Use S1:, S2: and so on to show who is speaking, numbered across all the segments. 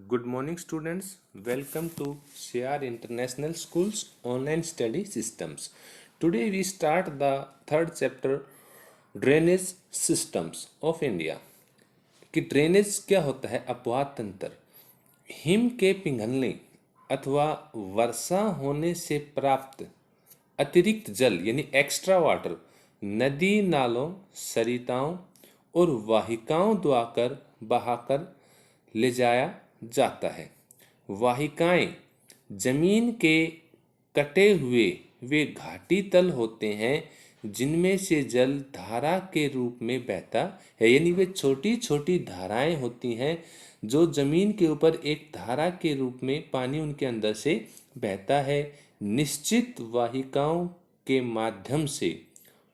S1: Good morning, students. Welcome to CR International School's online study systems. Today we start the third chapter, Drainage Systems of India. कि drainage क्या होता है? अपवाह तंत्र him के पिघलने अथवा वर्षा होने से प्राप्त अतिरिक्त जल यानी एक्स्ट्रा वाटर नदी नालों, सरिताओं और वाहिकाओं द्वारा बहाकर ले जाया जाता है। वाहिकाएं जमीन के कटे हुए वे घाटी तल होते हैं जिनमें से जल धारा के रूप में बहता है, यानी वे छोटी छोटी धाराएं होती हैं जो जमीन के ऊपर एक धारा के रूप में पानी उनके अंदर से बहता है। निश्चित वाहिकाओं के माध्यम से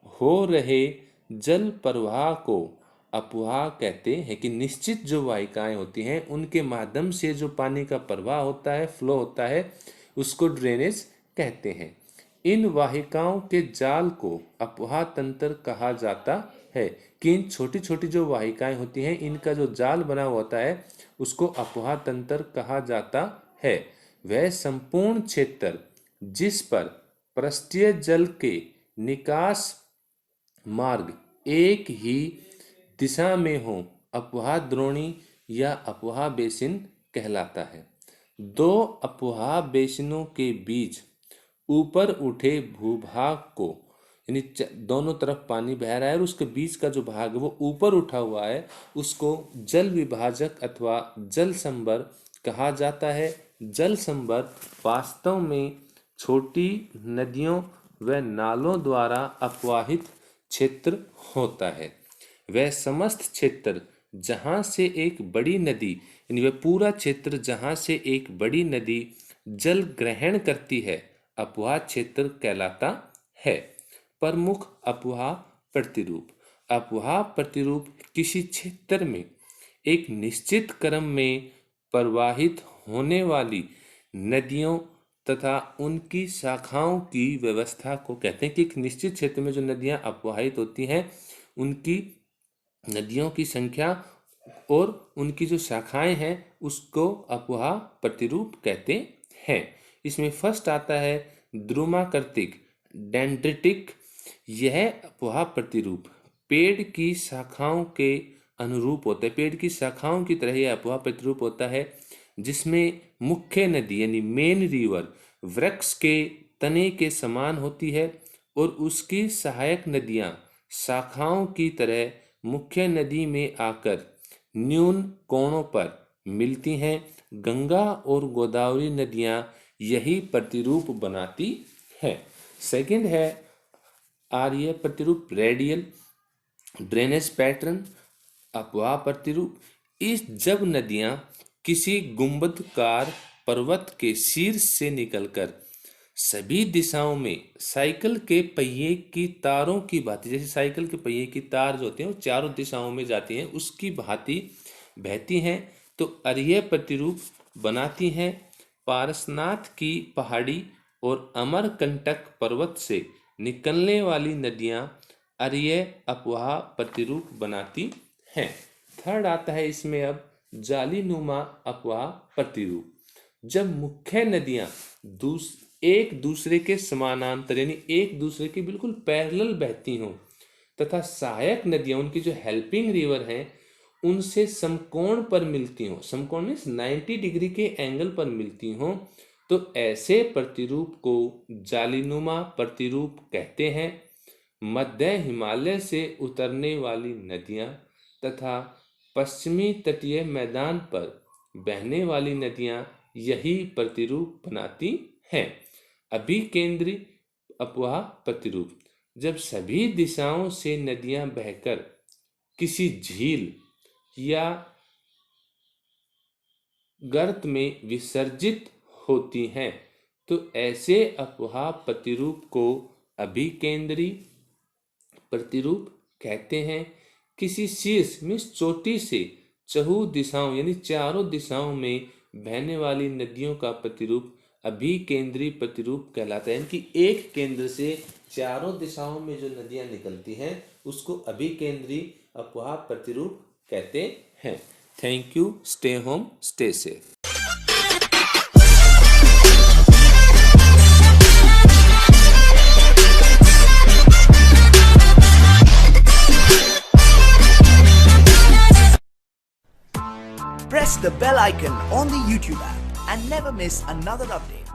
S1: हो रहे जल प्रवाह को अपवाह कहते हैं। कि निश्चित जो वाहिकाएं होती हैं उनके माध्यम से जो पानी का प्रवाह होता है, फ्लो होता है, उसको ड्रेनेज कहते हैं। इन वाहिकाओं के जाल को अपवाह तंत्र कहा जाता है। कि इन छोटी छोटी जो वाहिकाएं होती हैं इनका जो जाल बना हुआ होता है उसको अपवाह तंत्र कहा जाता है। वह संपूर्ण क्षेत्र जिस पर पृष्ठीय जल के निकास मार्ग एक ही दिशा में हो अपवाह द्रोणी या अपवाह बेसिन कहलाता है। दो अपवाह बेसिनों के बीच ऊपर उठे भूभाग को, यानी दोनों तरफ पानी बह रहा है और उसके बीच का जो भाग है वो ऊपर उठा हुआ है, उसको जल विभाजक अथवा जल संभर कहा जाता है। जल संभर वास्तव में छोटी नदियों व नालों द्वारा अपवाहित क्षेत्र होता है। वह समस्त क्षेत्र जहाँ से एक बड़ी नदी, यानी वह पूरा क्षेत्र जहाँ से एक बड़ी नदी जल ग्रहण करती है अपवाह क्षेत्र कहलाता है। प्रमुख अपवाह प्रतिरूप। अपवाह प्रतिरूप किसी क्षेत्र में एक निश्चित क्रम में प्रवाहित होने वाली नदियों तथा उनकी शाखाओं की व्यवस्था को कहते हैं। कि एक निश्चित क्षेत्र में जो नदियां अपवाहित होती हैं उनकी नदियों की संख्या और उनकी जो शाखाएं हैं उसको अपवाह प्रतिरूप कहते हैं। इसमें फर्स्ट आता है द्रुमाकृतिक डेंड्रिटिक। यह अपवाह प्रतिरूप पेड़ की शाखाओं के अनुरूप होता है। पेड़ की शाखाओं की तरह यह अपवाह प्रतिरूप होता है जिसमें मुख्य नदी यानी मेन रिवर वृक्ष के तने के समान होती है और उसकी सहायक नदियां शाखाओं की तरह मुख्य नदी में आकर न्यून कोणों पर मिलती हैं। गंगा और गोदावरी नदियां यही प्रतिरूप बनाती हैं। सेकंड है आर्य प्रतिरूप रेडियल ड्रेनेज पैटर्न अपवाह प्रतिरूप। इस जब नदियां किसी गुंबदकार पर्वत के शीर्ष से निकलकर सभी दिशाओं में साइकिल के पहिए की तारों की भांति, जैसे साइकिल के पहिए की तार जो होते हैं वो चारों दिशाओं में जाती हैं, उसकी भांति बहती हैं तो अर्य प्रतिरूप बनाती हैं। पारसनाथ की पहाड़ी और अमरकंटक पर्वत से निकलने वाली नदियां अर्य अपवाह प्रतिरूप बनाती हैं। थर्ड आता है इसमें अब जालीनुमा अपवाह प्रतिरूप। जब मुख्य नदियां एक दूसरे के समानांतर यानी एक दूसरे के बिल्कुल पैरेलल बहती हों तथा सहायक नदियां उनकी जो हेल्पिंग रिवर हैं उनसे समकोण पर मिलती हों, समकोण मीन्स 90 डिग्री के एंगल पर मिलती हों, तो ऐसे प्रतिरूप को जालीनुमा प्रतिरूप कहते हैं। मध्य हिमालय से उतरने वाली नदियां तथा पश्चिमी तटीय मैदान पर बहने वाली नदियां यही प्रतिरूप बनाती हैं। अभिकेंद्री अपवाह प्रतिरूप। जब सभी दिशाओं से नदियां बहकर किसी झील या गर्त में विसर्जित होती हैं तो ऐसे अपवाह प्रतिरूप को अभिकेंद्री प्रतिरूप कहते हैं। किसी शीर्ष मीन्स चोटी से चहु दिशाओं यानी चारों दिशाओं में बहने वाली नदियों का प्रतिरूप अभिकेंद्री प्रतिरूप कहलाता है। कि एक केंद्र से चारों दिशाओं में जो नदियां निकलती हैं उसको अभिकेंद्री अपवाह प्रतिरूप कहते हैं। Thank you. Stay home, stay safe.
S2: Press the bell icon on the YouTube app and never miss another update.